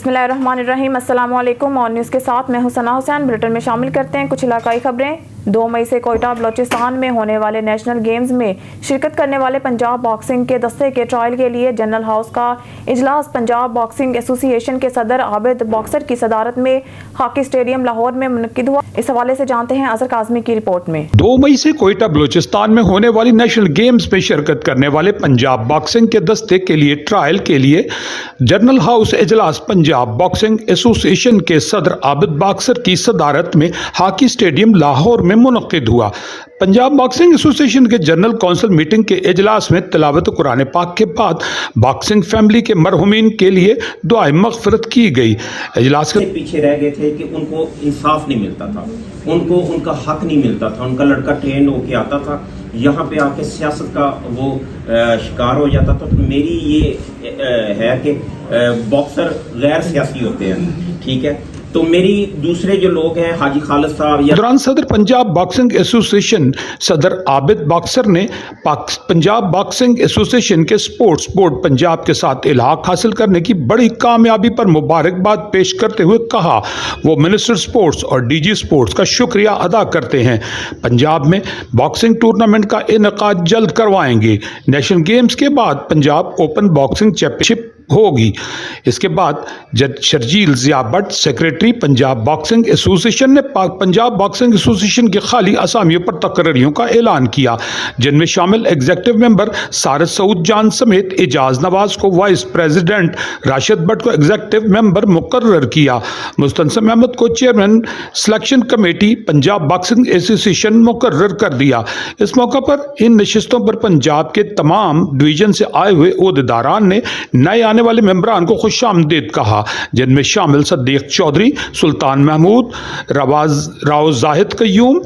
बिस्मिल्लाहिर्रहमानिर्रहीम। अस्सलाम वालेकुम। और न्यूज़ के साथ मैं हूं सना हुसैन। बुलेटिन में शामिल करते हैं कुछ इलाकाई खबरें। 2 मई से कोयटा बलोचिस्तान में होने वाले नेशनल गेम्स में शिरकत करने वाले पंजाब बॉक्सिंग के दस्ते के ट्रायल के लिए जनरल हाउस का इजलास पंजाब बॉक्सिंग एसोसिएशन के सदर आबिद बॉक्सर की सदारत में हॉकी स्टेडियम लाहौर में मुनक्किद हुआ। इस हवाले से जानते हैं अजहर काज़मी की रिपोर्ट में। 2 मई से कोयटा बलोचिस्तान में होने वाली नेशनल गेम्स में शिरकत करने वाले पंजाब बॉक्सिंग के दस्ते के लिए ट्रायल के लिए जनरल हाउस इजलास पंजाब बॉक्सिंग एसोसिएशन के सदर आबिद बॉक्सर की सदारत में हॉकी स्टेडियम लाहौर में मुनक्किद हुआ। पंजाब बॉक्सिंग एसोसिएशन के जनरल काउंसिल मीटिंग के इजलास में तिलावत कुरान पाक के बाद बॉक्सिंग फैमिली के मरहुमीन के लिए दुआए मग़फ़िरत की गई। इजलास के पीछे रह गए थे कि उनको इंसाफ नहीं मिलता था, उनको उनका हक नहीं मिलता था। उनका लड़का ट्रेन होके आता था, यहाँ पे आके सियासत का वो शिकार हो जाता था। तो मेरी ये है कि बॉक्सर गैर सियासी होते हैं, ठीक है। तो मेरी दूसरे जो लोग हैं हाजी खालिद साहब या दौरान सदर पंजाब बॉक्सिंग एसोसिएशन सदर आबिद बॉक्सर ने पंजाब बॉक्सिंग एसोसिएशन के स्पोर्ट्स बोर्ड पंजाब के साथ इल्हाक हासिल करने की बड़ी कामयाबी पर मुबारकबाद पेश करते हुए कहा वो मिनिस्टर स्पोर्ट्स और डीजी स्पोर्ट्स का शुक्रिया अदा करते हैं। पंजाब में बॉक्सिंग टूर्नामेंट का इनेकाद जल्द करवाएंगे। नेशनल गेम्स के बाद पंजाब ओपन बॉक्सिंग चैंपियनशिप होगी। इसके बाद जज Sharjeel Zia Bhatt secretary Punjab boxing association ने पंजाब बॉक्सिंग एसोसिएशन की खाली असामियों पर तकर्रियों का ऐलान किया, जिनमें शामिल एग्जीक्यूटिव मेंबर सारद सऊद जान समेत एजाज नवाज को वाइस प्रेसिडेंट, राशिद भट्ट को एग्जीक्यूटिव मेंबर मुकर्रर किया। मुस्तनसम अहमद को chairman selection committee Punjab boxing association मुकर्रर कर दिया। इस मौका पर इन नशिस्तों पर पंजाब के तमाम डिवीजन से आए हुए ओहदेदारान ने नए आने वाले मेंबरान को खुशामदीद कहा, जिनमें शामिल सदीक चौधरी, सुल्तान महमूद, राव जाहिद कयूम,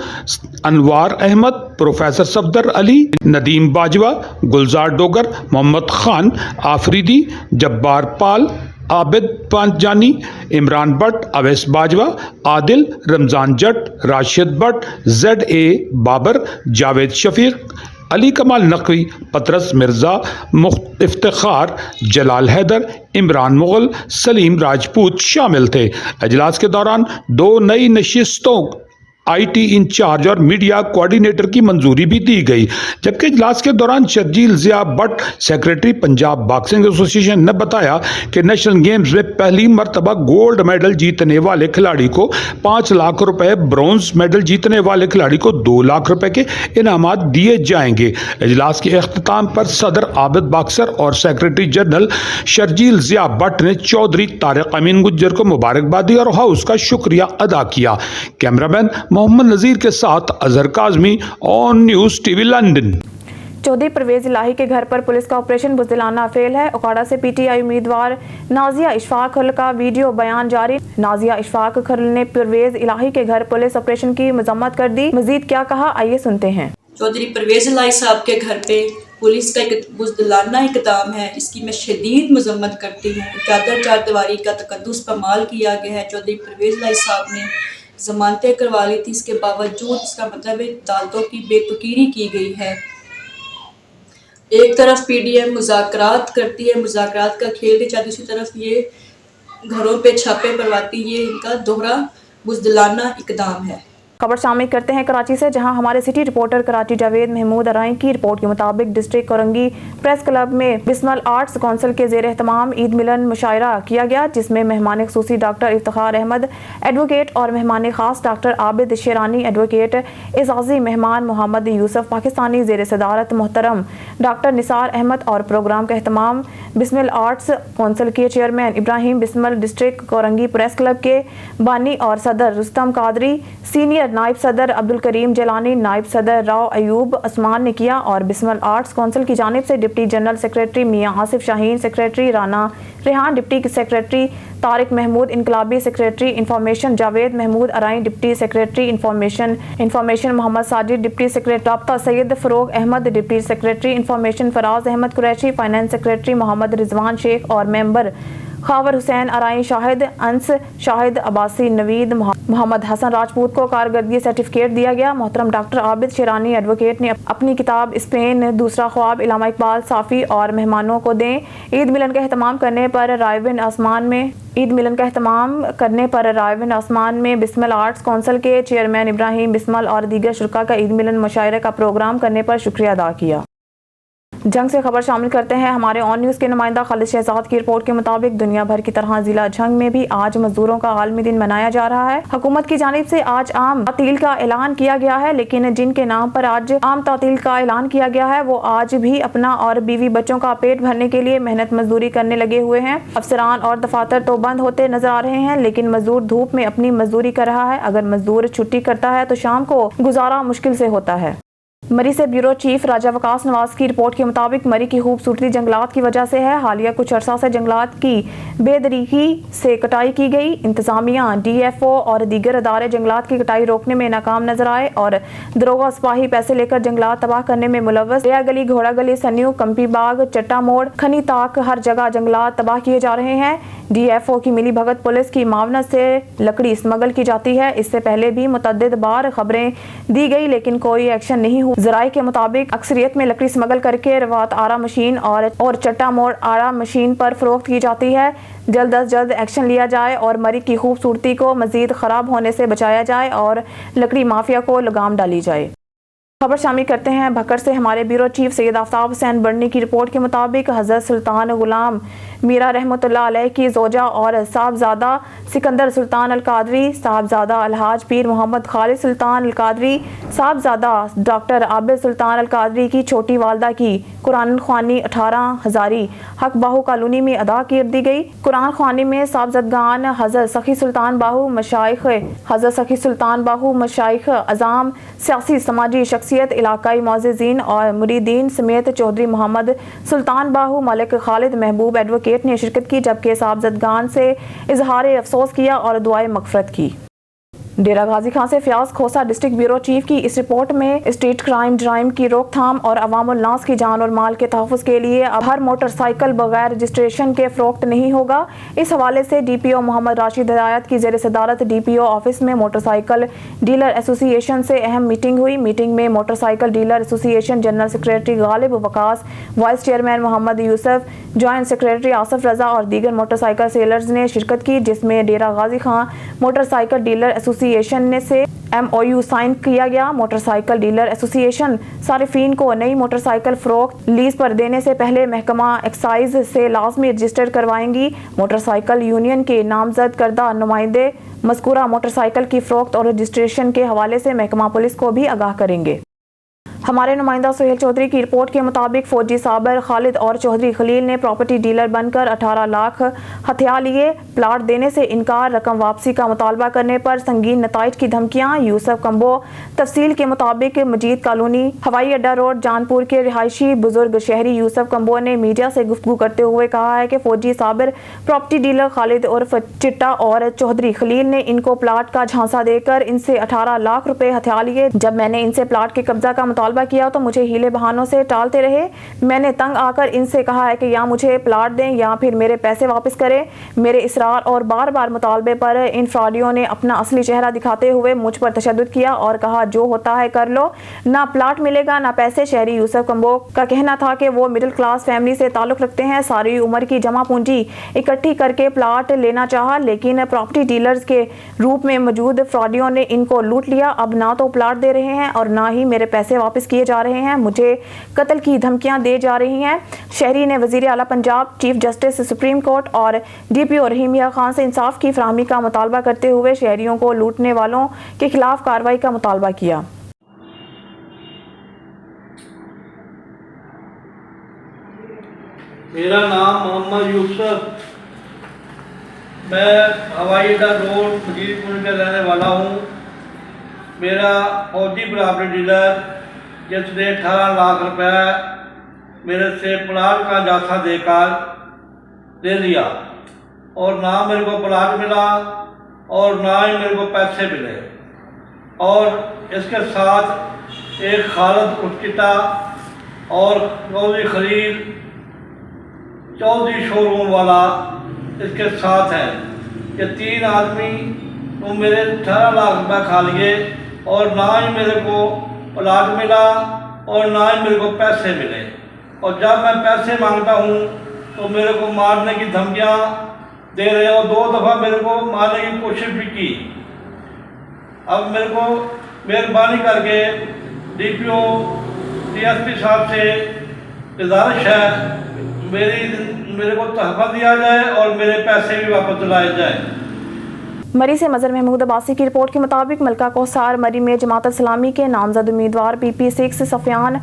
अनवार अहमद, प्रोफेसर सफदर अली, नदीम बाजवा, गुलजार डोगर, मोहम्मद खान आफरीदी, जब्बार पाल, आबिद पांचजानी, इमरान भट्ट, अवैस बाजवा, आदिल, रमजान जट, राशिद भट्ट, ZA बाबर, जावेद शफीक, अली कमाल नकवी, पतरस मिर्ज़ा, इफ्तिखार, जलाल हैदर, इमरान मुगल, सलीम राजपूत शामिल थे। इजलास के दौरान 2 नई नशिस्तों IT इंचार्ज और मीडिया कोऑर्डिनेटर की मंजूरी भी दी गई। जबकि इजलास के दौरान Sharjeel Zia Bhatt secretary Punjab boxing association ने बताया कि नेशनल गेम्स में पहली मरतबा गोल्ड मेडल जीतने वाले खिलाड़ी को 5 लाख रुपए, ब्रॉन्ज मेडल जीतने वाले खिलाड़ी को 2 लाख रुपए के इनामात दिए जाएंगे। इजलास के अख्ताम पर सदर आबिद बॉक्सर और सेक्रेटरी जनरल शर्जील ज़िया भट्ट ने चौधरी तारिक अमीन गुज्जर को मुबारकबाद दी और हाउस का शुक्रिया अदा किया। कैमरामैन मोहम्मद नज़ीर के साथ Azhar Kazmi, on news TV London. Chaudhry Parvez Elahi के घर पर पुलिस का ऑपरेशन बुज़दिलाना फेल है। उकाड़ा से PTI उम्मीदवार नाजिया इशफाक खल का वीडियो बयान जारी। नाजिया इशफाक खल ने परवेज इलाही के घर पुलिस ऑपरेशन की मजम्मत कर दी। मजीद क्या कहा, आइए सुनते हैं। चौधरी परवेज इलाही साहब के घर पे पुलिस का एक बुज़दिलाना इक़दाम है, इसकी मैं शदीद मजम्मत करती हूँ। चादर चार दीवारी का तकद्दुस पामाल किया गया है। चौधरी परवेज इलाही साहब ने ज़मानतें करवा ली थी, इसके बावजूद इसका मतलब अदालतों की बेतुकीरी की गई है। एक तरफ PDM मुज़ाकरात करती है, मुज़ाकरात का खेल के चाहती, दूसरी तरफ ये घरों पे छापे परवाती, ये इनका दोहरा बुज़दिलाना इक़दाम है। खबर शामिल करते हैं कराची से, जहां हमारे सिटी रिपोर्टर कराची जावेद महमूद अराई की रिपोर्ट के मुताबिक डिस्ट्रिक्ट कोरंगी प्रेस क्लब में बिस्मिल आर्ट्स काउंसिल के ज़ेर एहतमाम ईद मिलन मुशायरा किया गया, जिसमें मेहमान ख़ुसूसी डॉक्टर इफ्तिखार अहमद एडवोकेट और मेहमान ख़ास डॉक्टर आबिद शेरानी एडवोकेट, एजाज़ी मेहमान मोहम्मद यूसुफ पाकिस्तानी ज़ेर सदारत मोहतरम डॉक्टर निसार अहमद और प्रोग्राम का एहतमाम बिस्मिल आर्ट्स काउंसिल के chairman Ibrahim Bismil, district Korangi press club के बानी और सदर रुस्तम कादरी, सीनियर नायब सदर अब्दुल करीम जलानी, नायब सदर राव अयूब उस्मान ने किया। और बिस्मिल आर्ट्स काउंसिल की जानिब से deputy general secretary Mian Asif Shaheen, secretary Rana Rehan, deputy secretary Tariq Mahmood, इनकलाबी secretary information Javed Mahmood Arain, deputy secretary information Mohammad Sajid, deputy secretary राब्ता Syed Farogh Ahmed, deputy secretary information Faraz Ahmed Qureshi, finance secretary Mohammad Rizwan Sheikh और मेंबर خاور حسین ارائی شاہد، انس شاہد عباسی، نوید محمد حسن راجپوت کو کارکردگی سرٹیفکیٹ دیا گیا۔ محترم ڈاکٹر عابد شیرانی ایڈوکیٹ نے اپنی کتاب اسپین دوسرا خواب علامہ اقبال صافی اور مہمانوں کو دیں عید ملن کا اہتمام کرنے پر رائے آسمان میں بسمل آرٹس کونسل کے چیئرمین ابراہیم بسمل اور دیگر شرکاء کا عید ملن مشاعرے کا پروگرام کرنے پر شکریہ ادا کیا۔ جنگ سے خبر شامل کرتے ہیں ہمارے آن نیوز کے نمائندہ خالد شہزاد کی رپورٹ کے مطابق دنیا بھر کی طرح ضلع جھنگ میں بھی آج مزدوروں کا عالمی دن منایا جا رہا ہے۔ حکومت کی جانب سے آج عام تعطیل کا اعلان کیا گیا ہے، لیکن جن کے نام پر آج عام تعطیل کا اعلان کیا گیا ہے وہ آج بھی اپنا اور بیوی بچوں کا پیٹ بھرنے کے لیے محنت مزدوری کرنے لگے ہوئے ہیں۔ افسران اور دفاتر تو بند ہوتے نظر آ رہے ہیں، لیکن مزدور دھوپ میں اپنی مزدوری کر رہا ہے۔ اگر مزدور چھٹی کرتا ہے تو شام کو گزارا مشکل سے ہوتا ہے۔ مری سے بیورو چیف راجہ وکاس نواز کی رپورٹ کے مطابق مری کی خوبصورتی جنگلات کی وجہ سے ہے۔ حالیہ کچھ عرصہ سے جنگلات کی بے دریغی سے کٹائی کی گئی۔ انتظامیہ، ڈی ایف او اور دیگر ادارے جنگلات کی کٹائی روکنے میں ناکام نظر آئے اور دروگا سپاہی پیسے لے کر جنگلات تباہ کرنے میں ملوث۔ ریا گلی، گھوڑا گلی، سنیو، کمپی باغ، چٹا موڑ، کھنی تاک ہر جگہ جنگلات تباہ کیے جا رہے ہیں۔ ڈی ایف او کی ملی بھگت پولیس کی معاونت سے لکڑی اسمگل کی جاتی ہے۔ اس سے پہلے بھی متعدد بار خبریں دی گئی لیکن کوئی ایکشن نہیں ہوا۔ ذرائع کے مطابق اکثریت میں لکڑی اسمگل کر کے روات آرا مشین اور چٹا موڑ آرا مشین پر فروخت کی جاتی ہے۔ جلد از جلد ایکشن لیا جائے اور مری کی خوبصورتی کو مزید خراب ہونے سے بچایا جائے اور لکڑی مافیا کو لگام ڈالی جائے۔ خبر شامل کرتے ہیں بھکر سے ہمارے بیورو چیف سید آفتاب حسین بڑنی کی رپورٹ کے مطابق حضرت سلطان غلام میرا رحمۃ اللہ علیہ کی زوجہ اور صاحبزادہ سکندر سلطان القادری، صاحبزادہ الحاج پیر محمد خالد سلطان القادری، صاحبزادہ ڈاکٹر عابد سلطان القادری کی چھوٹی والدہ کی قرآن خوانی 18 ہزاری حق باہو کالونی میں ادا کر دی گئی۔ قرآن خوانی میں صاحبزدگان حضرت سخی سلطان باہو مشائخ اعظام، سیاسی سماجی شخصیت، علاقائی معززین اور مریدین سمیت چودھری محمد سلطان باہو، ملک خالد محبوب ایڈوکیٹ نے شرکت کی، جبکہ صاحبزدگان سے اظہار افسوس کیا اور دعائے مغفرت کی۔ ڈیرہ غازی خان سے Fayyaz Khosa district bureau chief کی اس رپورٹ میں اسٹریٹ کرائم، جرائم کی روک تھام اور عوام الناس کی جان اور مال کے تحفظ کے لیے اب ہر موٹر سائیکل بغیر رجسٹریشن کے فروخت نہیں ہوگا۔ اس حوالے سے ڈی پی او محمد راشد ہدایت کی زیر صدارت ڈی پی او آفس میں موٹر سائیکل ڈیلر ایسوسی ایشن سے اہم میٹنگ ہوئی۔ میٹنگ میں موٹر سائیکل ڈیلر ایسوسی ایشن جنرل سیکریٹری غالب وقاص، وائس چیئرمین محمد یوسف، جوائنٹ سیکریٹری آصف رضا اور دیگر موٹر سائیکل سیلرز نے شرکت کی، جس میں ڈیرہ Ghazi Khan motor cycle dealer ایسوسی ایشن نے سے ایم او یو سائن کیا گیا۔ موٹر سائیکل ڈیلر ایسوسی ایشن صارفین کو نئی موٹر سائیکل فروخت لیز پر دینے سے پہلے محکمہ ایکسائز سے لازمی رجسٹر کروائیں گی۔ موٹر سائیکل یونین کے نامزد کردہ نمائندے مذکورہ موٹر سائیکل کی فروخت اور رجسٹریشن کے حوالے سے محکمہ پولیس کو بھی آگاہ کریں گے۔ ہمارے نمائندہ سہیل چودھری کی رپورٹ کے مطابق فوجی صابر خالد اور چودھری خلیل نے پراپرٹی ڈیلر بن کر 18 لاکھ ہتھیا لیے، پلاٹ دینے سے انکار، رقم واپسی کا مطالبہ کرنے پر سنگین نتائج کی دھمکیاں۔ یوسف کمبو تفصیل کے مطابق مجید کالونی، ہوائی اڈہ روڈ، جانپور کے رہائشی بزرگ شہری یوسف کمبو نے میڈیا سے گفتگو کرتے ہوئے کہا ہے کہ فوجی صابر پراپرٹی ڈیلر خالد عرف چٹا اور چودھری خلیل نے ان کو پلاٹ کا جھانسا دے کر ان سے 18 لاکھ روپے ہتھیا لیے۔ جب میں نے ان سے پلاٹ کے قبضہ کا مطالبہ کیا تو مجھے ہیلے بہانوں سے ٹالتے رہے۔ میں نے تنگ آ کر ان سے کہا ہے کہ یا مجھے پلاٹ دیں یا پھر میرے پیسے واپس کریں۔ میرے اصرار اور بار بار مطالبے پر ان فراڈیوں نے اپنا اصلی چہرہ دکھاتے ہوئے مجھ پر تشدد کیا اور کہا جو ہوتا ہے کر لو، نہ پلاٹ ملے گا نہ پیسے۔ شہری یوسف کمبو کا کہنا تھا کہ وہ مڈل کلاس فیملی سے تعلق رکھتے ہیں، ساری عمر کی جمع پونجی اکٹھی کر کے پلاٹ لینا چاہا، لیکن پراپرٹی ڈیلرز کے روپ میں موجود فراڈیوں نے ان کو لوٹ لیا۔ اب نہ تو پلاٹ دے رہے ہیں اور نہ ہی میرے پیسے واپس کیے جا رہے ہیں، مجھے قتل کی دھمکیاں دی جا رہی ہیں۔ شہری نے وزیر اعلیٰ Punjab, chief justice supreme court اور ڈی پی او رحیمیہ خان سے انصاف کی فراہمی کا مطالبہ کرتے ہوئے شہریوں کو لوٹنے والوں کے خلاف کارروائی کا مطالبہ کیا۔ میرا نام محمد یوسف، میں ہوائی اڈہ روڈ مجید پور کا رہنے والا ہوں۔ میرا فوجی پراپرٹی ڈیلر جس نے 18 لاکھ روپے میرے سے پلاٹ کا جھانسا دے کر دے دیا اور نہ میرے کو پلاٹ ملا اور نہ ہی میرے کو پیسے ملے، اور اس کے ساتھ ایک خالد اٹکٹا اور چودھری خلیل چودھری شو روم والا इसके साथ हैं। ये 3 आदमी तो मेरे 18 लाख रुपये खा लिए और ना ही मेरे को प्लाट मिला और ना ही मेरे को पैसे मिले। और जब मैं पैसे मांगता हूँ तो मेरे को मारने की धमकियाँ दे रहे हैं और 2 दफ़ा मेरे को मारने की कोशिश भी की। अब मेरे को मेहरबानी करके DPO DSP साहब से गुजारिश है मेरे को तहफ़्फ़ुज़ दिया जाए और मेरे पैसे भी वापस दिलाए जाए। मरी से मजहर महमूद अब्बासी की रिपोर्ट के मुताबिक मलका कौसार मरी में जमात इस्लामी के नामजद उम्मीदवार PP6 सफियान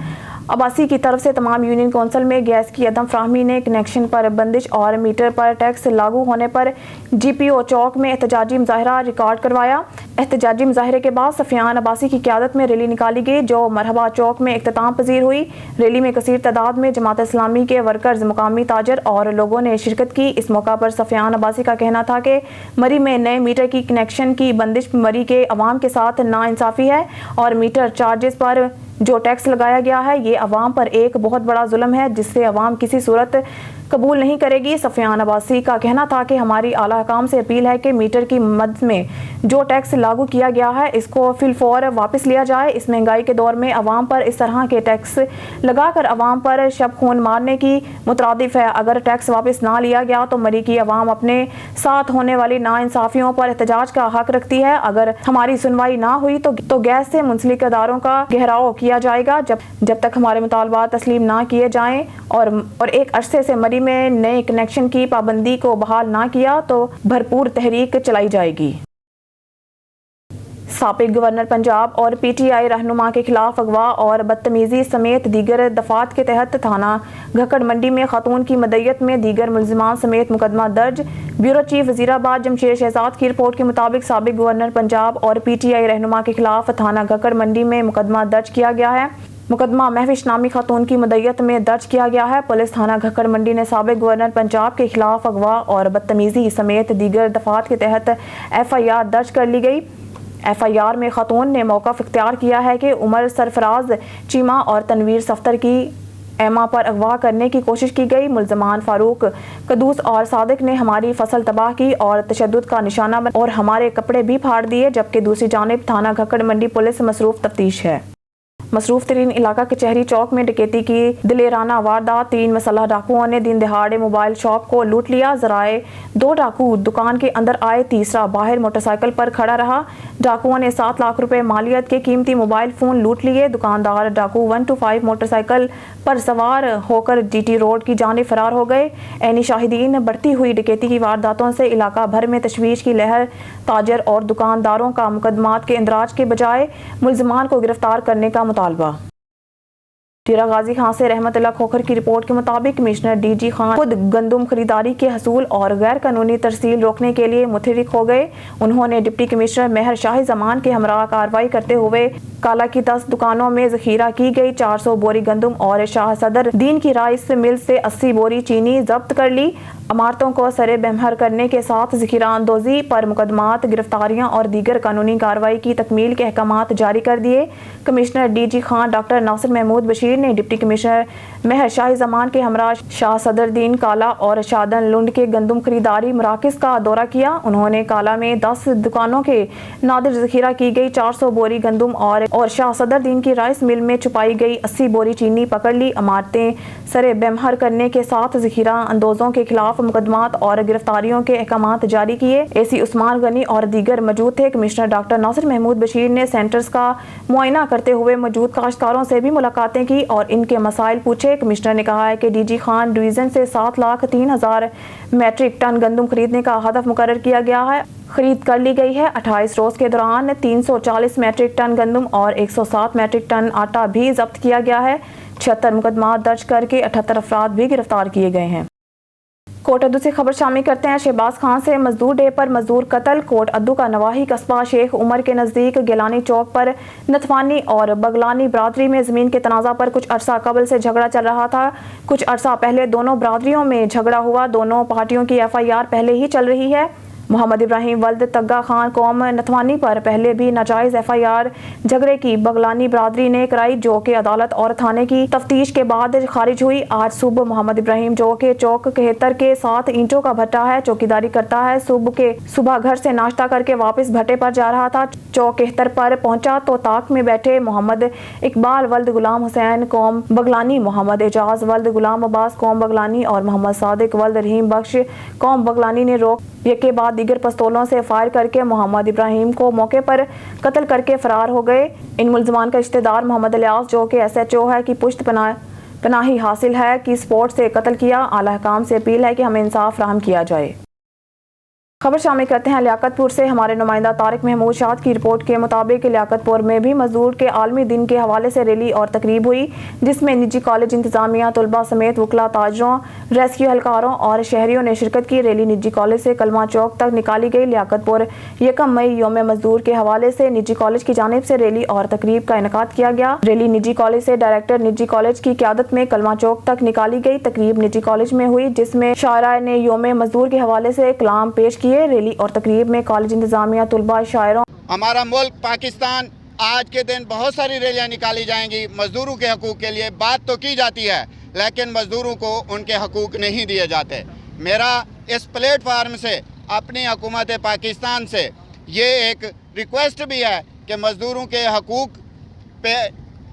अब्बासी की तरफ से तमाम यूनियन कौंसिल में गैस की अदम फ्राहमी ने कनेक्शन पर बंदिश और मीटर पर टैक्स लागू होने पर GPO चौक में एहतजाजी मुजाहरा रिकॉर्ड करवाया। एहतजाजी मुजाहरे के बाद सफियान अब्बासी की क़यादत में रैली निकाली गई जो मरहबा चौक में इख्तिताम पजीर हुई। रैली में कसीर तादाद में जमात इस्लामी के वर्कर्स, मुकामी ताजर और लोगों ने शिरकत की। इस मौका पर सफियान अब्बासी का कहना था कि मरी में नए मीटर की कनेक्शन की बंदिश मरी के अवाम के साथ नाइंसाफ़ी है और मीटर चार्जेस पर जो टैक्स लगाया गया है ये अवाम पर एक बहुत बड़ा जुल्म है जिससे अवाम किसी सूरत कबूल नहीं करेगी। सफियान अब्बासी का कहना था कि हमारी आला हुकाम से अपील है कि मीटर की मद में जो टैक्स लागू किया गया है इसको फिलफौर वापस लिया जाए। इस महंगाई के दौर में अवाम पर इस तरह के टैक्स लगाकर अवाम पर शब खून मारने की मुतरादिफ है। अगर टैक्स वापस ना लिया गया तो मरी की अवाम अपने साथ होने वाली नाइंसाफियों पर एहतजाज का हक रखती है। अगर हमारी सुनवाई ना हुई तो गैस से मुंसलिक इदारों का घेराव किया जाएगा जब तक हमारे मुतालबात तस्लीम ना किए जाएं और एक अरसे से मरी में नए कनेक्शन की पाबंदी को बहाल ना किया तो भरपूर तहरीक चलाई जाएगी। साबिक गवर्नर पंजाब और PTI रहनुमा के खिलाफ अगवा और बदतमीजी समेत दीगर दफात के तहत थाना घक्कड़ मंडी में खातून की मदयत में दीगर मुलजिमान समेत मुकदमा दर्ज। ब्यूरो चीफ वजीराबाद जमशेद शहजाद की रिपोर्ट के मुताबिक साबिक गवर्नर पंजाब और PTI रहनुमा के खिलाफ थाना घक्कड़ मंडी में मुकदमा दर्ज किया गया है। मुकदमा महविश नामी खातून की मदयत में दर्ज किया गया है। पुलिस थाना घक्कड़ मंडी ने साबिक गवर्नर पंजाब के खिलाफ अगवा और बदतमीजी समेत दीगर दफात के तहत FIR दर्ज कर ली गई। FIR में खातून ने मौक़िफ़ इख्तियार किया है कि उमर सरफराज चीमा और तनवीर सफ्तर की एमा पर अगवा करने की कोशिश की गई। मुल्ज़मान फारूक कदूस और सादिक ने हमारी फसल तबाह की और तशद्दुद का निशाना बना और हमारे कपड़े भी फाड़ दिए, जबकि दूसरी जानिब थाना घक्कड़ मंडी पुलिस मसरूफ़ तफ्तीश है। मसरूफ तरीन इलाका कचहरी चौक में डकैती की दिलेराना वारदात। 3 मसल्ह डाकुओं ने दिन दहाड़े मोबाइल शॉप को लूट लिया। जराए 2 डाकू दुकान के अंदर आए, तीसरा बाहर मोटरसाइकिल पर खड़ा रहा। डाकुओं ने 7 लाख रुपए मालियत के कीमती मोबाइल फ़ोन लूट लिए। दुकानदार डाकू 125 मोटरसाइकिल पर सवार होकर GT रोड की जानिब फरार हो गए। ऐनी शाहिदीन बढ़ती हुई डकैती की वारदातों से इलाका भर में तशवीश की लहर। ताजर और दुकानदारों का मुकदमात के इंदराज के बजाय मुल्ज़िमान को गिरफ्तार करने का मुतालबा। डेरा गाजी खां से रहमतुल्लाह खोखर की रिपोर्ट के मुताबिक कमिश्नर DG खान खुद गंदम खरीदारी के हसूल और गैर कानूनी तरसील रोकने के लिए मुतहरिक हो गए। उन्होंने डिप्टी कमिश्नर मेहर शाही जमान के हमरा कार्रवाई करते हुए काला की 10 दुकानों में जखीरा की गई 400 बोरी गंदम और शाह सदर दीन की राइस मिल से 80 बोरी चीनी जब्त कर ली। अमारतों को सरे बहमर करने के साथ जखीरा अंदोजी पर मुकदमात, गिरफ्तारियां और दीगर कानूनी कार्रवाई की तकमील के अहकामात जारी कर दिए। Commissioner DG Khan doctor Nasir Mahmood Bashir ने डिप्टी कमिश्नर मेहर शाही जमान के हमरा शाह सदर दीन काला और शादन लुंड के गंदम खरीदारी मराकज का दौरा किया। उन्होंने काला में 10 दुकानों के नादिर जखीरा की गई 400 बोरी गंदम और शाह सदर दीन की राइस मिल में छुपाई गई 80 बोरी चीनी पकड़ ली। अमारतें सरे बेमहर करने के साथ जखीरा अंदोजों के खिलाफ मुकदमात और गिरफ्तारियों के अहकामात जारी किए। AC उस्मान गनी और दीगर मौजूद थे। कमिश्नर डॉक्टर नासिर महमूद बशीर ने सेंटर्स का मुआयना करते हुए मौजूद काश्तकारों से भी मुलाकातें की और इनके मसाइल पूछे। कमिश्नर ने कहा है कि DG खान डिवीजन से 7,03,000 मैट्रिक टन गंदम खरीदने का हदफ मुकर्रर किया गया है। खरीद कर ली गई है। 28 रोज के दौरान 340 मैट्रिक टन गंदम और 107 मैट्रिक टन आटा भी जब्त किया गया है। 76 मुकदमा दर्ज करके 78 अफराद भी गिरफ्तार किए गए हैं। कोट अद्दू से खबर शामिल करते हैं। शहबाज खान से मजदूर डे पर मजदूर कत्ल। कोट अद्दू का नवाही कस्बा शेख उमर के नज़दीक गिलानी चौक पर नथवानी और बगलानी बरादरी में ज़मीन के तनाज़ा पर कुछ अरसा कबल से झगड़ा चल रहा था। कुछ अरसा पहले दोनों बरादरियों में झगड़ा हुआ। दोनों पार्टियों की FIR पहले ही चल रही है। محمد ابراہیم ولد تگا خان قوم نتھوانی پر پہلے بھی ناجائز FIR جھگڑے کی بغلانی برادری نے کرائی، جو کہ عدالت اور تھانے کی تفتیش کے بعد خارج ہوئی۔ آج صبح محمد ابراہیم جو کہ چوک 71 کے ساتھ اینٹوں کا بھٹا ہے چوکیداری کرتا ہے، صبح گھر سے ناشتہ کر کے واپس بھٹے پر جا رہا تھا۔ چوک 71 پر پہنچا تو طاق میں بیٹھے محمد اقبال ولد غلام حسین قوم بغلانی، محمد اعجاز ولد غلام عباس قوم بغلانی اور محمد صادق ولد رحیم بخش قوم بغلانی نے روک کے بعد دیگر پستولوں سے فائر کر کے محمد ابراہیم کو موقع پر قتل کر کے فرار ہو گئے۔ ان ملزمان کا رشتہ دار محمد الیاس جو کہ SHO ہے کی پشت پناہی حاصل ہے کی سپورٹ سے قتل کیا۔ اعلی حکام سے اپیل ہے کہ ہمیں انصاف فراہم کیا جائے۔ خبر شامل کرتے ہیں لیاقت پور سے۔ ہمارے نمائندہ طارق محمود شاد کی رپورٹ کے مطابق لیاقت پور میں بھی مزدور کے عالمی دن کے حوالے سے ریلی اور تقریب ہوئی، جس میں نجی کالج انتظامیہ، طلباء سمیت وکلاء، تاجروں، ریسکیو اہلکاروں اور شہریوں نے شرکت کی۔ ریلی نجی کالج سے کلمہ چوک تک نکالی گئی۔ لیاقت پور 1 مئی یوم مزدور کے حوالے سے نجی کالج کی جانب سے ریلی اور تقریب کا انعقاد کیا گیا۔ ریلی نجی کالج سے ڈائریکٹر نجی کالج کی قیادت میں کلمہ چوک تک نکالی گئی۔ تقریب نجی کالج میں ہوئی، جس میں شاعرہ نے یوم مزدور کے حوالے سے کلام پیش کیے۔ ریلی اور تقریب میں کالج انتظامیہ، طلباء، شاعروں۔ ہمارا ملک پاکستان آج کے دن بہت ساری ریلیاں نکالی جائیں گی مزدوروں کے حقوق کے لیے۔ بات تو کی جاتی ہے لیکن مزدوروں کو ان کے حقوق نہیں دیے جاتے۔ میرا اس پلیٹ فارم سے اپنی حکومت پاکستان سے یہ ایک ریکویسٹ بھی ہے کہ مزدوروں کے حقوق پہ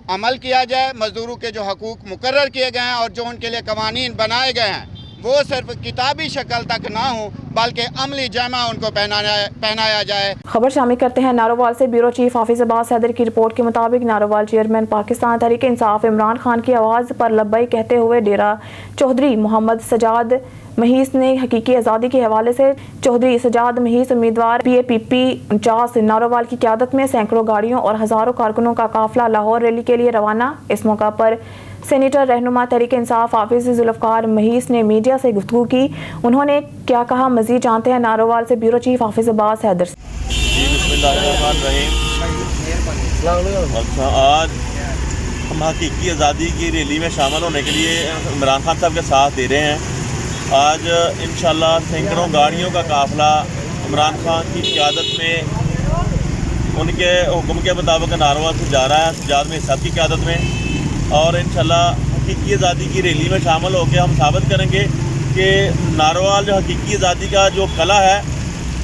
عمل کیا جائے۔ مزدوروں کے جو حقوق مقرر کیے گئے ہیں اور جو ان کے لیے قوانین بنائے گئے ہیں وہ صرف کتابی شکل تک نہ ہوں بلکہ عملی جامہ ان کو پہنایا جائے۔ خبر شامل کرتے ہیں نارووال سے۔ بیورو چیف حافظ عباس حیدر کی رپورٹ کے مطابق نارووال چیئرمین پاکستان تحریک انصاف عمران خان کی آواز پر لبیک کہتے ہوئے ڈیرہ چودھری محمد سجاد محیث نے حقیقی آزادی کے حوالے سے چودھری سجاد محیث امیدوار PAPP 49 نارووال کی قیادت میں سینکڑوں گاڑیوں اور ہزاروں کارکنوں کا قافلہ لاہور ریلی کے لیے روانہ۔ اس موقع پر سینیٹر رہنما تحریک انصاف حافظ ذوالفقار محیث نے میڈیا سے گفتگو کی۔ انہوں نے کیا کہا، مزید جانتے ہیں نارووال سے بیورو چیف حافظ عباس حیدر سے۔ بسم اللہ الرحمن الرحیم۔ آج ہم حقیقی آزادی کی ریلی میں شامل ہونے کے لیے عمران خان صاحب کے ساتھ دے رہے ہیں۔ آج انشاءاللہ سینکڑوں گاڑیوں کا قافلہ عمران خان کی قیادت میں ان کے حکم کے مطابق نارووال سے جا رہا ہے، سجاد محیث صاحب کی قیادت میں، اور انشاءاللہ حقیقی آزادی کی ریلی میں شامل ہو کے ہم ثابت کریں گے کہ نارووال جو حقیقی آزادی کا جو قلعہ ہے،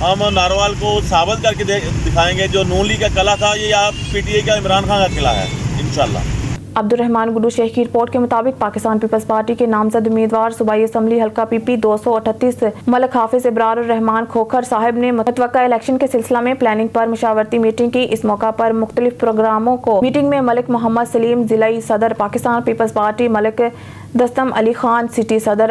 ہم نارووال کو ثابت کر کے دکھائیں گے۔ جو نون لیگ کا قلعہ تھا یہ آپ PTI کا عمران خان کا قلعہ ہے انشاءاللہ۔ عبد الرحمان گڈو شیخ کی رپورٹ کے مطابق پاکستان پیپلز پارٹی کے نامزد امیدوار صوبائی اسمبلی حلقہ PP 238 ملک حافظ ابرار الرحمان کھوکھر صاحب نے متوقع الیکشن کے سلسلہ میں پلاننگ پر مشاورتی میٹنگ کی۔ اس موقع پر مختلف پروگراموں کو میٹنگ میں ملک محمد سلیم ضلعی صدر پاکستان پیپلز پارٹی، ملک دستم علی خان سٹی صدر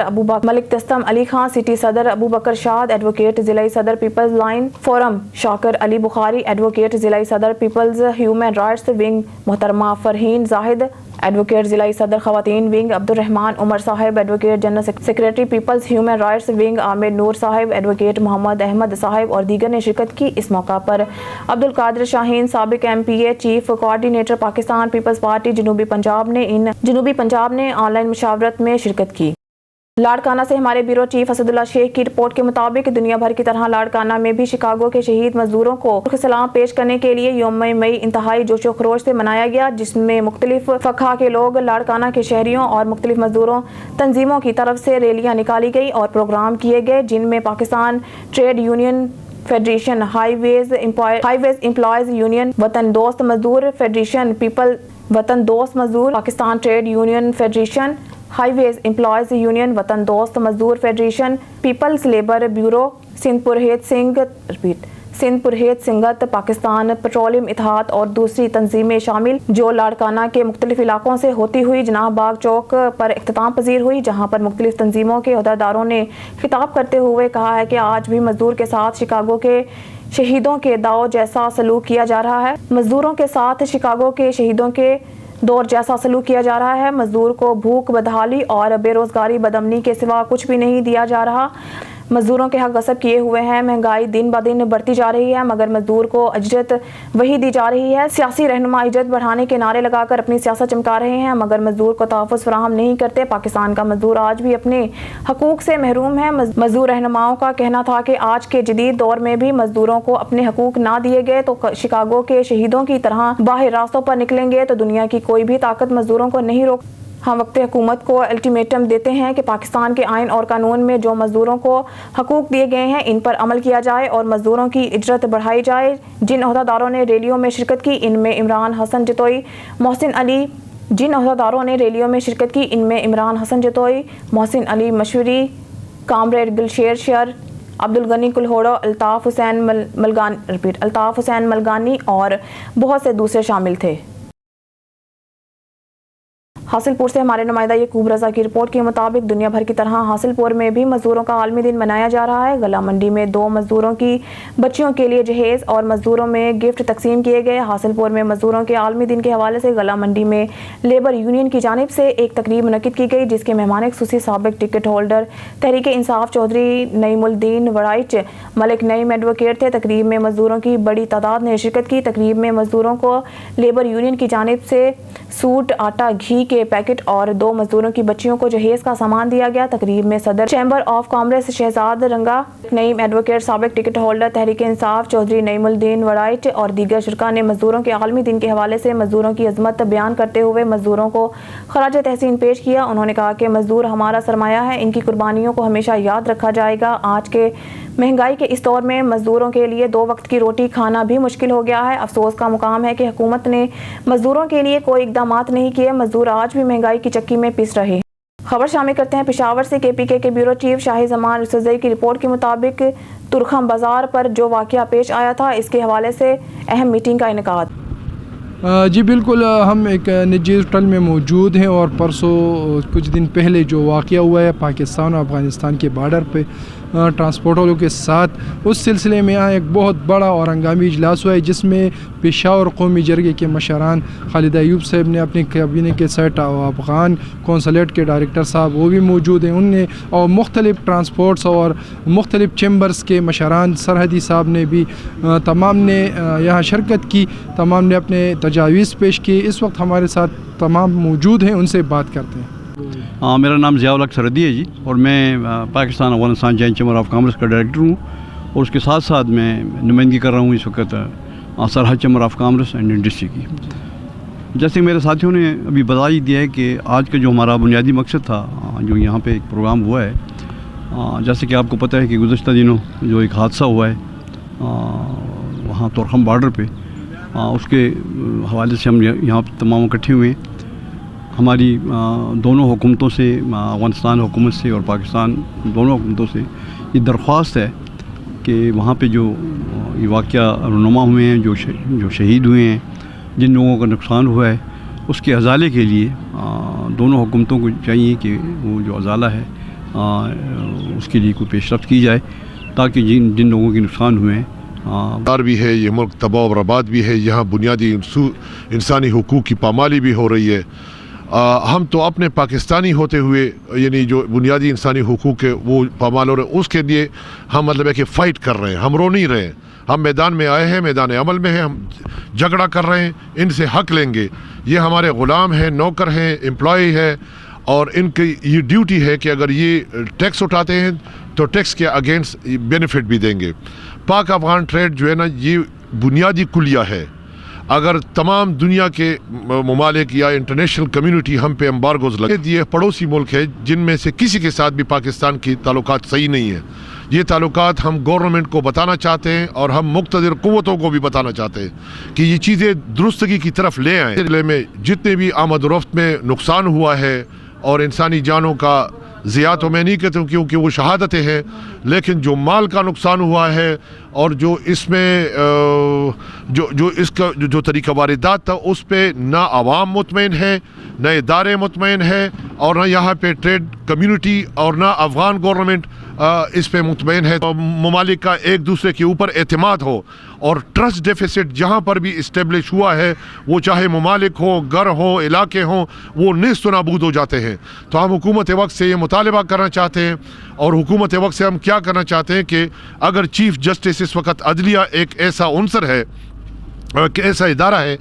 ابو بکر شاد ایڈوکیٹ ضلعی صدر پیپلز لائن فورم، شاکر علی بخاری ایڈوکیٹ ضلعی صدر پیپلز ہیومن رائٹس ونگ، محترمہ فرحین زاہد ایڈوکیٹ ضلعی صدر خواتین ونگ، عبد الرحمان عمر صاحب advocate general secretary peoples human rights wing, Aamir Noor صاحب ایڈوکیٹ محمد احمد صاحب اور دیگر نے شرکت کی۔ اس موقع پر عبد القادر شاہین سابق MPA chief coordinator Pakistan Peoples Party جنوبی پنجاب نے آن لائن مشاورت میں شرکت کی۔ لاڑکانہ سے ہمارے بیورو چیف اسد اللہ شیخ کی رپورٹ کے مطابق دنیا بھر کی طرح لاڑکانہ میں بھی شکاگو کے شہید مزدوروں کو سلام پیش کرنے کے لیے یوم مئی انتہائی جوش و خروش سے منایا گیا، جس میں مختلف فقہ کے لوگ، لاڑکانہ کے شہریوں اور مختلف مزدوروں تنظیموں کی طرف سے ریلیاں نکالی گئی اور پروگرام کیے گئے، جن میں Pakistan trade union federation, highways employees union, وطن دوست مزدور فیڈریشن، وطن دوست مزدور Pakistan trade union federation, highways employees union, وطن دوست مزدور federation, peoples labour bureau, Sindh پرہیز سنگت، پاکستان پیٹرولیم اتحاد اور دوسری تنظیمیں شامل، جو لاڑکانہ کے مختلف علاقوں سے ہوتی ہوئی جناح باغ چوک پر اختتام پذیر ہوئی، جہاں پر مختلف تنظیموں کے عہدیداروں نے خطاب کرتے ہوئے کہا ہے کہ آج بھی مزدور کے ساتھ شکاگو کے شہیدوں کے دور جیسا سلوک کیا جا رہا ہے۔ مزدوروں کے ساتھ شکاگو کے شہیدوں کے دور جیسا سلوک کیا جا رہا ہے۔ مزدور کو بھوک، بدحالی اور بے روزگاری، بدامنی کے سوا کچھ بھی نہیں دیا جا رہا۔ मजदूरों के हक गसब किए हुए हैं। महंगाई दिन ब दिन बढ़ती जा रही है मगर मजदूर को अजरत वही दी जा रही है। सियासी रहनुमा इज्जत बढ़ाने के नारे लगाकर अपनी सियासत चमका रहे हैं मगर मजदूर को तहफ़्फ़ुज़ फराहम नहीं करते। पाकिस्तान का मजदूर आज भी अपने हकूक़ से महरूम है। मजदूर रहनुमाओं का कहना था कि आज के जदीद दौर में भी मजदूरों को अपने हकूक़ ना दिए गए तो शिकागो के शहीदों की तरह बाहर रास्तों पर निकलेंगे तो दुनिया की कोई भी ताकत मजदूरों को नहीं रोक। हम वक्त हुकूमत को अल्टीमेटम देते हैं कि पाकिस्तान के आइन और कानून में जो मजदूरों को हकूक़ दिए गए हैं इन पर अमल किया जाए और मजदूरों की इज्जत बढ़ाई जाए। जिन ओहदेदारों ने रैलियों में शिरकत की इनमें इमरान हसन जतोई, मोहसिन अली मोहसिन अली मशवरी, कामरेड गुलशेर शर, अब्दुल गनी कुल्होड़ो, अल्ताफ़ हुसैन मलगानी और बहुत से दूसरे शामिल थे। हासिलपुर से हमारे नुमाइंदा यकूब रजा की रिपोर्ट के मुताबिक दुनिया भर की तरह हासिलपुर में भी मजदूरों का आलमी दिन मनाया जा रहा है। गला मंडी में 2 मजदूरों की बच्चियों के लिए जहेज और मजदूरों में गिफ्ट तकसीम किए गए। हासिलपुर में मजदूरों के आलमी दिन के हवाले से गला मंडी में लेबर यूनियन की जानिब से एक तकरीब मुनक्किद की गई जिसके मेहमान खुसूसी साबिक ticket holder Tehreek Insaf Chaudhary Naimuddin Waraich Malik Naeem advocate थे। तकरीब में मजदूरों की बड़ी तादाद ने शिरकत की। तकरीब में मजदूरों को लेबर यूनियन की जानिब से सूट, आटा, घी के पैकेट और 2 मजदूरों की बच्चियों को जहेज का सामान दिया गया। तकरीब में सदर चैम्बर ऑफ कॉमर्स शहजाद रंगा, नईम एडवोकेट, साबिक टिकट होल्डर तहरीक इंसाफ चौधरी नईमुद्दीन वड़ाइच और दीगर शुरका ने मजदूरों के आलमी दिन के हवाले से मजदूरों की अजमत बयान करते हुए मजदूरों को खराज तहसीन पेश किया। उन्होंने कहा कि मजदूर हमारा सरमाया है, इनकी कुर्बानियों को हमेशा याद रखा जाएगा। आज के महंगाई के इस दौर में मजदूरों के लिए 2 वक्त की रोटी खाना भी मुश्किल हो गया है। अफसोस का मुकाम है कि हुकूमत ने मजदूरों के लिए कोई इकदामात नहीं किए। मजदूर आज भी महंगाई की चक्की में पिस रहे हैं। खबर शामिल करते हैं पेशावर से। KPK के ब्यूरो चीफ शाही जमान यूसुफजई की रिपोर्ट के मुताबिक तुरखम बाजार पर जो वाकया पेश आया था इसके हवाले से अहम मीटिंग का इनेकाद। जी बिल्कुल, हम एक निजी होटल में मौजूद हैं और परसों कुछ दिन पहले जो वाक़या हुआ है पाकिस्तान और अफ़गानिस्तान के बॉर्डर पे ट्रांसपोर्ट वालों के साथ, उस सिलसिले में यहाँ एक बहुत बड़ा और हंगामी इजलास हुआ है जिसमें पेशावर कौमी जरगे के मशरान खालिद अयूब साहब ने अपनी कैबिने के सेट अफ़गान कौंसलेट के डायरेक्टर साहब वो भी मौजूद हैं उनने, और मुख्तलिफ़ ट्रांसपोर्ट्स और मुख्तलिफ़ चैम्बर्स के मशरान सरहदी साहब ने भी तमाम ने यहाँ शिरकत की, तमाम ने अपने तजावीज़ पेश किए। इस वक्त हमारे साथ तमाम मौजूद हैं, उनसे बात करते हैं। मेरा नाम ज़ियाउल हक सरहदी है जी, और मैं Pakistan Afghanistan joint chamber of commerce का डायरेक्टर हूँ और उसके साथ साथ मैं नुमाइंदगी कर रहा हूँ इस वक्त सरहद chamber of commerce and industry की। जैसे मेरे साथियों ने अभी बता ही दिया है कि आज का जो हमारा बुनियादी मकसद था जो यहाँ पे एक प्रोग्राम हुआ है, जैसे कि आपको पता है कि गुज़श्ता दिनों जो एक हादसा हुआ है वहाँ तुरखम बॉर्डर पे, उसके हवाले से हम यहाँ तमाम इकट्ठे हुए हैं। हमारी दोनों हुकूमतों से, अफ़गानिस्तान हुकूमत से और पाकिस्तान दोनों हुकूमतों से ये दरख्वास्त है कि वहाँ पे जो ये वाक़या रुनुमा हुए हैं, जो शहीद हुए हैं, जिन लोगों का नुकसान हुआ है, उसके अजाले के लिए दोनों हुकूमतों को चाहिए कि वो जो अजाला है उसके लिए कोई पेशरफ्त की जाए ताकि जिन लोगों के नुकसान हुए हैं भी है, ये मुल्क तबाह और बर्बाद भी है, यहाँ बुनियादी इंसानी हुकूक की पामाली भी हो रही है। हम तो अपने पाकिस्तानी होते हुए यानी जो बुनियादी इंसानी हुकूक है वो पामाल हो रहे, उसके लिए हम मतलब है कि फ़ाइट कर रहे हैं, हम रो नहीं रहे हैं। हम मैदान में आए हैं, मैदान अमल में हैं, हम झगड़ा कर रहे हैं, इनसे हक लेंगे। ये हमारे ग़ुलाम हैं, नौकर हैं, एम्प्लॉय है, और इनकी ये ड्यूटी है कि अगर ये टैक्स उठाते हैं तो टैक्स के अगेंस्ट बेनिफिट भी देंगे। पाक अफ़गान ट्रेड जो है ना, ये बुनियादी कुलिया है। अगर तमाम दुनिया के ममालिक या इंटरनेशनल कम्युनिटी हम पे एम्बार्गोज लगे, ये पड़ोसी मुल्क है जिनमें से किसी के साथ भी पाकिस्तान की ताल्लुकात सही नहीं है। ये ताल्लुकात हम गवर्नमेंट को बताना चाहते हैं और हम मुक़्तदिर क़ुव्वतों को भी बताना चाहते हैं कि ये चीज़ें दुरुस्तगी की तरफ ले आएँ। ज़िले में जितने भी आमद रफ्त में नुकसान हुआ है और इंसानी जानों का ज़िया तो मैं नहीं कहता हूँ क्योंकि वो शहादतें हैं, लेकिन जो माल का नुकसान हुआ है और जो इसमें जो इसका जो तरीका वारदात था उस पर ना आवाम मुतमईन है, ना इदारे मुतमईन है, और ना यहाँ पे ट्रेड कम्युनिटी और ना अफ़गान गवर्नमेंट इस पे मुतमईन है। ममालिक का एक दूसरे के ऊपर एतमाद हो और ट्रस्ट डेफिसिट जहाँ पर भी इस्टेब्लिश हुआ है, वो चाहे ममालिक हो, घर हो, इलाके हों, वो नेस्त नाबूद हो जाते हैं। तो हम हुकूमत वक्त से ये मुतालबा करना चाहते हैं और हुकूमत वक्त से हम क्या करना चाहते हैं कि अगर चीफ जस्टिस इस वक्त अदलिया एक ऐसा उनसर है, ऐसा इदारा है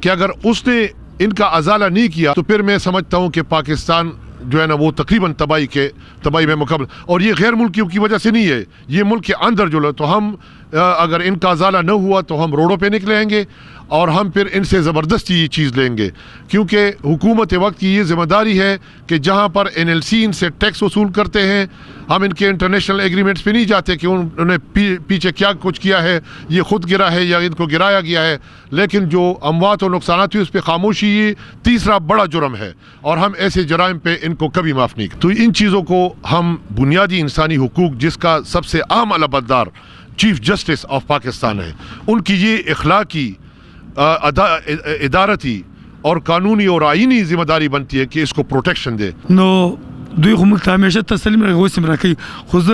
कि अगर उसने इनका अजाला नहीं किया तो फिर मैं समझता हूँ कि पाकिस्तान जो है ना वो तकरीबन तबाही में मुकम्मल। और ये गैर मुल्कियों की वजह से नहीं है, ये मुल्क के अंदर जो तो हम अगर इनका अजाला न हुआ तो हम रोडों पे निकलेंगे और हम फिर इनसे ज़बरदस्ती ये चीज़ लेंगे, क्योंकि हुकूमत वक्त की ये ज़िम्मेदारी है कि जहाँ पर NLC इनसे टैक्स वसूल करते हैं, हम इनके इंटरनेशनल एग्रीमेंट्स पे नहीं जाते कि उन्होंने पीछे क्या कुछ किया है, ये खुद गिरा है या इनको गिराया गया है, लेकिन जो अमवात और नुकसानात हुई उस पर खामोशी ये तीसरा बड़ा जुर्म है और हम ऐसे जराइम पे इनको कभी माफ़ नहीं। तो इन चीज़ों को हम बुनियादी इंसानी हुकूक, जिसका सबसे अहम अलबदार चीफ जस्टिस ऑफ पाकिस्तान है, उनकी ये इखलाकी इदारती और कानूनी और आईनी जिम्मेदारी बनती है कि इसको प्रोटेक्शन दे। नो दुई खो मुल्क हमेशा तसलीम रखोसिम रखी खुद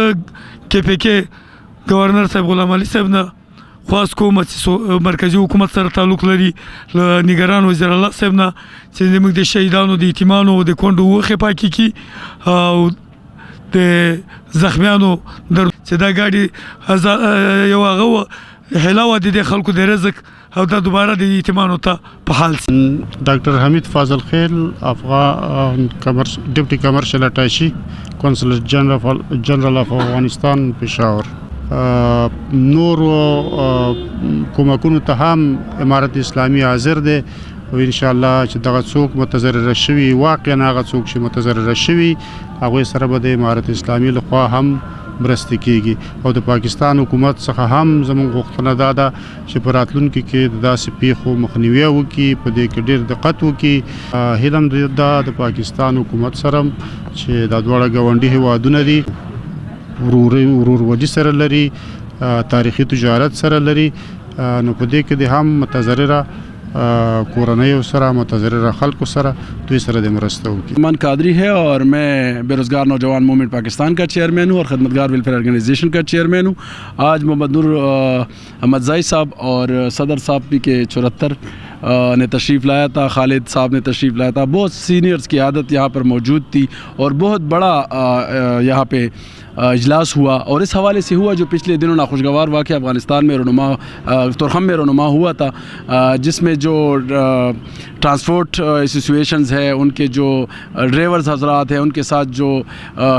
KPK गवर्नर साहब गुलाम अली साहब ने ख्वास को मरकजी हुकूमत सर ताल्लुक लरी निगरान वज़ीर अल्लाह साहब ने چې زموږ د شهیدانو د یتیمانو د کونډو وخې پاکي کی او د زخمیانو در چې دا ګاډي یو هغه هلاوه د خلکو د رزق او دا دوباره د یتیمانو ته په حال ډاکټر حمید فاضل خیل افغان ډیپټي commercial attache counsellor general of Afghanistan Peshawar نور کومکونو ته هم امارت اسلامي حاضر دی او ان شاء الله چې دغه څوک متضرر شوي واقعا هغه څوک چې متضرر شوي هغه سره به د امارت اسلامي لخوا هم مرسته کیږي او د پاکستان حکومت څخه هم زموږ غوښتنه ده چې په راتلونکي کې د داسې پیښو مخنیوي وکړي، په دې کې ډېر دقت وکړي. هیله هم د پاکستان حکومت سره چې دا دواړه ګاونډي هیوادونه دي، ورورولي سره لري، تاریخي تجارت سره لري، نو په دې کې د هم متضرره کورنیو سره متضرر خلکو سره دوی سره د مرسته وکړي. من قادری ہے اور میں بیروزگار نوجوان موومنٹ پاکستان کا چیئرمین ہوں اور خدمتگار ویلفیئر آرگنائزیشن کا چیئرمین ہوں. آج محمد نور احمدزائی صاحب اور صدر صاحب بھی کے 74 نے تشریف لایا تھا، خالد صاحب نے تشریف لایا تھا. بہت سینئرز کی عادت یہاں پر موجود تھی اور بہت بڑا یہاں پہ اجلاس ہوا اور اس حوالے سے ہوا جو پچھلے دنوں ناخوشگوار واقعہ افغانستان میں تورخم میں رونما ہوا تھا، جس میں جو ٹرانسپورٹ ایسوسیشنز ہے ان کے جو ڈرائیورز حضرات ہیں ان کے ساتھ جو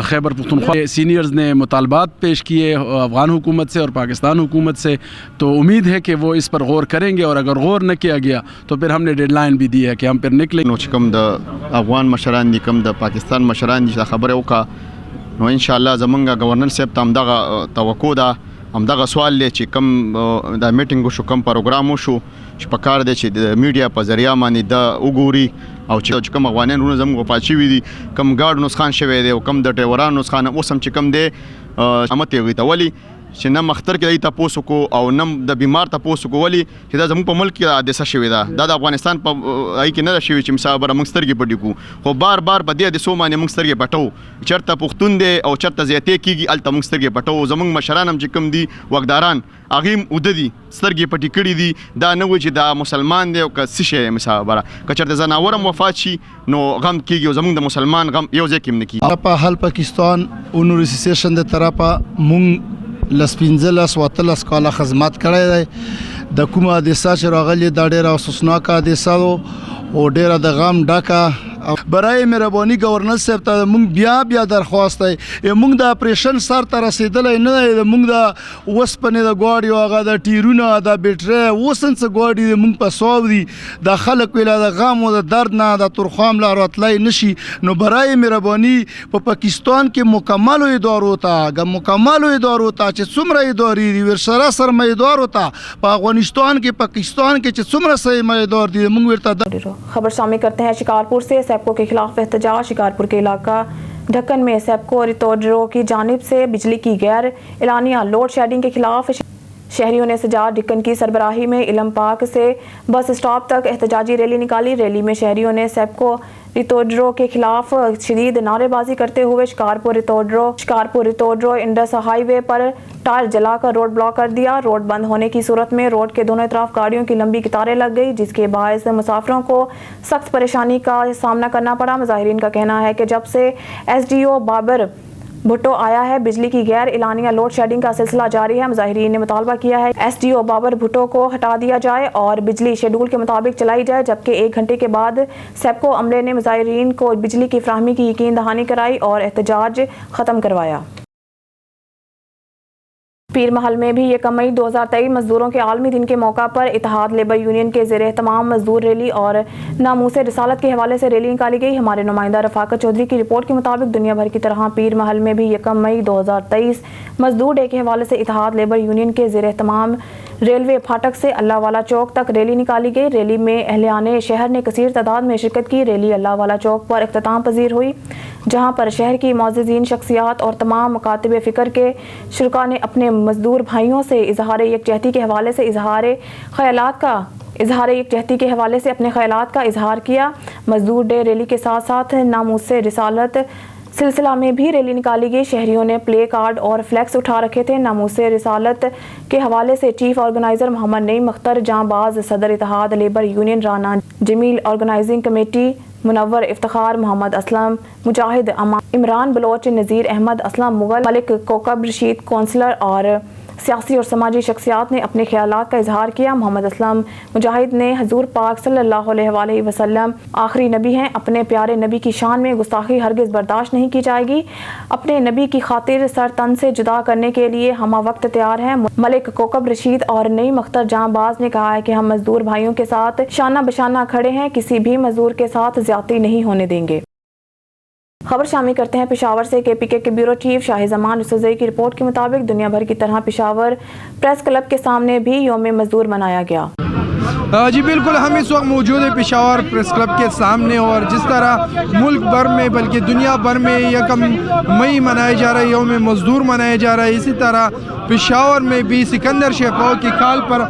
خیبر پختونخوا سینئرز نے مطالبات پیش کیے افغان حکومت سے اور پاکستان حکومت سے، تو امید ہے کہ وہ اس پر غور کریں گے اور اگر غور نہ کیا گیا تو پھر ہم نے ڈیڈ لائن بھی دی ہے کہ ہم پھر نکلیں. نو چې کوم د افغان مشران دي، کوم د پاکستان مشران دي خبره وکړه، نو ان شاء الله زمونږ گورنر صاحب ته همدغه توقع ده، همدغه سوال دی چې کوم د میټینګ وشو، کوم پروګرام وشو چې په کار دی چې د میډیا په ذریعه باندې د وګوري او چې کوم افغانان ورونه زموږ وفات شوي دي، کوم ګاډ نسخان شوی دی او کوم د ډرایورانو نسخان اوس هم چې کوم دی امت یې ته ولي چې نه مختر کې د تاسو کو او نه د بیمار تاسو کو ولي چې دا زموږ په ملک کې حادثه شوې ده، د افغانستان په ای کې نه شوې چې مسابره موږ سترګې پټې کو، خو بار بار په دې د سو باندې موږ سترګې پټو، چرته پښتون دی او چرته زیاتې کیږي الته موږ سترګې پټو. زموږ مشران هم چې کوم دي وګداران اغیم وددي سترګې پټې کړې دي، دا نه و چې دا مسلمان دی او که څه شی مسابره که چرته زناور هم وفات شي نو غم کیږي او زموږ د مسلمان غم یو ځای کې هم نه کیږي. په حال پاکستان اونور اسوسییشن د طرفه مونږ لسپینځلس واتلس کاله خدمت کړی دی. د کومه حادثه چې راغلې دا ډېره افسوسناکه حادثه او ډېره د غم ډکه. برای مهرباني گورنر صاحب ته مونږ بیا درخواست دی، مونږ د اپریشن سر ته رسېدلی نه دی، مونږ د اوسپنې د ګاډي او هغه د ټیرونه د بیټرۍ اوس هم څه ګاډي دی مونږ په سواب دي، د خلک ویله د غم او د درد نه د تورخام لا راتلی نشي. نو برای مهرباني په پاکستان کې مکملو ادارو ته چې څومره ادارې دي ورسره سرمه ادارو ته په افغانستان کې پاکستان کې چې څومره سرمه ادار دي مونږ ورته. خبر شامل کرتے ہیں شکارپور سے. سیپکو کے خلاف احتجاج. شکارپور کے علاقہ ڈھکن میں سیپکو اور توڈرو کی جانب سے بجلی کی غیر اعلانیہ لوڈ شیڈنگ کے خلاف शहरियों ने सजाद डिक्कन की सरबराही में इलम पार्क से बस स्टॉप तक एहतजाजी रैली निकाली। रैली में शहरियों ने सेप्को रितोड्रो के खिलाफ शदीद नारेबाजी करते हुए शिकारपुर रितोड्रो इंडस हाईवे पर टायर जलाकर रोड ब्लॉक कर दिया। रोड बंद होने की सूरत में रोड के दोनों तरफ गाड़ियों की लंबी कतारें लग गई, जिसके बायस मुसाफिरों को सख्त परेशानी का सामना करना पड़ा। मुजाहिरीन का कहना है कि जब से SDO बाबर भुट्टो आया है, बिजली की गैर एलानिया लोड शेडिंग का सिलसिला जारी है। मुजाहिरीन ने मुतालबा किया है SDO बाबर भुट्टो को हटा दिया जाए और बिजली शेड्यूल के मुताबिक चलाई जाए, जबकि 1 घंटे के बाद सेप्को अमले ने मुजाहिरीन को बिजली की फ्राहमी की यकीन दहानी कराई और एहतजाज ख़त्म करवाया। पीर महल में भी 1 मई 2023 मजदूरों के आलमी दिन के मौका पर इत्तेहाद लेबर यूनियन के ज़ेर एहतमाम मजदूर रैली और नामूसे रिसालत के हवाले से रैली निकाली गई। हमारे नुमाइंदा रफाकत चौधरी की रिपोर्ट के मुताबिक दुनिया भर की तरह पीर महल में भी 1 मई 2023 मजदूर डे के हवाले से इत्तेहाद लेबर यूनियन के ज़ेर एहतमाम रेलवे फाटक से अल्लाह वाला चौक तक रैली निकाली गई। रैली में अहलियाने शहर ने कसीर तादाद में शिरकत की। रैली अल्लाह वाला चौक पर इख्तिताम पजीर हुई, जहाँ पर शहर की मोअज़्ज़िज़ीन शख्सियात और तमाम मकातिब फ़िक्र के शुरका ने अपने मजदूर भाइयों से इजहार यकजहती के हवाले से अपने ख्यालात का इजहार किया। मजदूर डे रैली के साथ साथ नामूसे रिसालत सिलसिला में भी रैली निकाली गई। शहरियों ने प्ले कार्ड और फ्लैक्स उठा रखे थे। नामूसे रिसालत के हवाले से चीफ ऑर्गेनाइजर मोहम्मद नईम अख्तर जांबाज, सदर इत्तेहाद labour union Rana Jameel, organising committee Munawar Iftikhar, Mohammad Aslam Mujahid, Imran Baloch, Nazir Ahmed, Aslam Mughal, Malik Kokab Rasheed, councillor और सियासी और समाजी शख्सियात ने अपने ख्यालात का इजहार किया। मोहम्मद असलम मुजाहिद ने हजूर पाक सल्लल्लाहु अलैहि वसल्लम आखिरी नबी हैं, अपने प्यारे नबी की शान में गुस्ताखी हरगिज़ बर्दाश्त नहीं की जाएगी। अपने नबी की खातिर सर तन से जुदा करने के लिए हम वक्त तैयार हैं। मलिक कोकब रशीद और नईम अख्तर जांबाज ने कहा है कि हम मजदूर भाइयों के साथ शाना बशाना खड़े हैं, किसी भी मजदूर के साथ ज्यादती नहीं होने देंगे। खबर शामिल करते हैं पेशावर से। KPK के ब्यूरो चीफ शाहिज़मान यूसुफ़ज़ई की रिपोर्ट के मुताबिक दुनिया भर की तरह पेशावर प्रेस क्लब के सामने भी यौम मजदूर मनाया गया। जी बिल्कुल, हम इस वक्त मौजूद हैं पेशावर प्रेस क्लब के सामने और जिस तरह मुल्क भर में बल्कि दुनिया भर में 1 मई मनाया जा रहा है, यौम मजदूर मनाया जा रहा है, इसी तरह पेशावर में भी सिकंदर शेखों की कॉल पर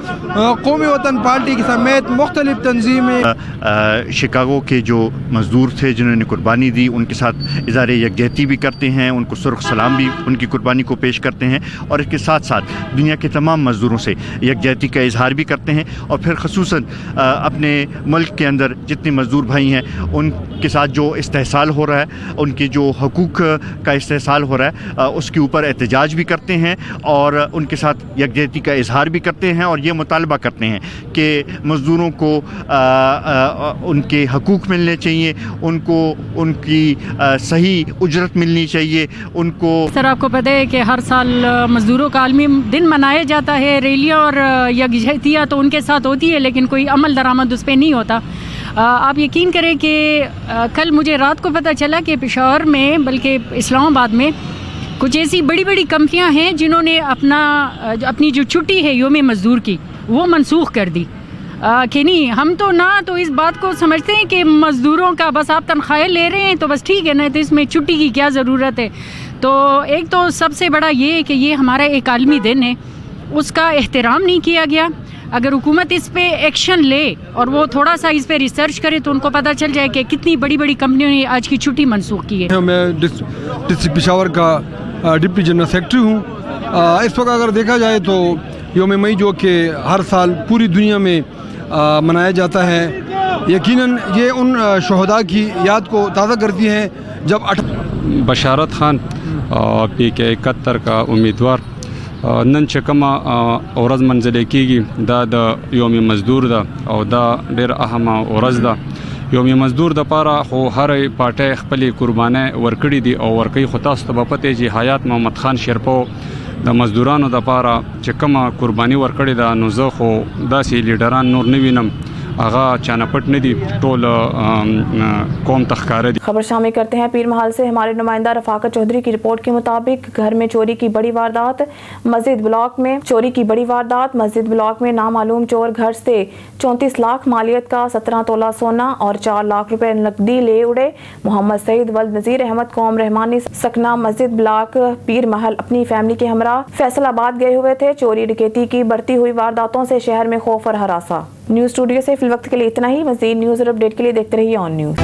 कौमी वतन पार्टी के समेत मुख्तलिफ तंजीमें शिकागो के जो मजदूर थे जिन्होंने कुर्बानी दी, उनके साथ इज़हार यकजहती भी करते हैं, उनको सुर्ख सलाम भी उनकी कुर्बानी को पेश करते हैं और इसके साथ साथ दुनिया के तमाम मजदूरों से यकजहती का इजहार भी करते हैं और फिर ख़ुसूसन अपने मुल्क के अंदर जितने मजदूर भाई हैं उनके साथ जो इस्तेहसाल हो रहा है, उनके जो हकूक़ का इस्तेहसाल हो रहा है, उसके ऊपर एहतजाज भी करते हैं और उनके साथ यकजहती का इजहार भी करते हैं और ये मुतालबा करते हैं कि मज़दूरों को उनके हकूक़ मिलने चाहिए, उनको उनकी सही उजरत मिलनी चाहिए, उनको। सर, आपको पता है कि हर साल मज़दूरों का आलमी दिन मनाया जाता है। रैलियाँ और यकजहतियाँ तो उनके साथ होती है लेकिन कोई अमल दरामद उस पर नहीं होता। आप यकीन करें कि कल मुझे रात को पता चला कि पेशावर में बल्कि इस्लामाबाद में कुछ ऐसी बड़ी बड़ी कंपनियां हैं जिन्होंने अपनी जो छुट्टी है यौम मज़दूर की वो मनसूख कर दी। कि नहीं, हम तो ना तो इस बात को समझते हैं कि मज़दूरों का बस आप तनख्वाहें ले रहे हैं तो बस ठीक है ना, तो इसमें छुट्टी की क्या ज़रूरत है। तो एक तो सबसे बड़ा ये है कि ये हमारा एक आलमी दिन है, उसका एहतराम नहीं किया गया। अगर हुकूमत इस पे एक्शन ले और वो थोड़ा सा इस पे रिसर्च करे तो उनको पता चल जाए कि कितनी बड़ी बड़ी कंपनियों ने आज की छुट्टी मनसूख की है। मैं डिस्ट्रिक्ट पेशावर का डिप्टी जनरल सेक्रेटरी हूँ। इस वक्त अगर देखा जाए तो यौम मई जो कि हर साल पूरी दुनिया में मनाया जाता है, यकीनन ये उन शहदा की याद को ताज़ा करती है जब बशारत खान PK 71 का उम्मीदवार नन चकमा औरज मंजिले की दा द यौम मजदूर दा और दा डेर अहमा औरज दा यौम मजदूर द पारा हो हर पार्टी खपली कुर्बाने वरकड़ी दी और वर्कई खुतास तबपते जी हयात मोहम्मद खान शेरपो द मजदूरानो द पारा चकमा कुर्बानी वरकड़ी दा नुज़ो खो दासी लीडरान नूर नवीनम आगा चानापट ने दी टोल कौम तखकार दी। खबर शामिल करते हैं पीर महल से। हमारे नुमाइंदा रफाकत चौधरी की रिपोर्ट के मुताबिक घर में चोरी की बड़ी वारदात। मस्जिद ब्लॉक में चोरी की बड़ी वारदात। मस्जिद ब्लॉक में नामालूम चोर घर से 34 लाख मालियत का 17 तोला सोना और 4 लाख रुपए नकदी ले उड़े। मोहम्मद सईद वल्द नज़ीर अहमद कौम रहमानी सकना मस्जिद ब्लॉक पीर महल अपनी फैमिली के हमरा फैसलाबाद गए हुए थे। चोरी डकैती की बढ़ती हुई वारदातों से शहर में खौफ और हरासा। न्यूज़ स्टूडियो से फिल वक्त के लिए इतना ही। मज़ीद न्यूज़ और अपडेट के लिए देखते रहिए ऑन न्यूज़।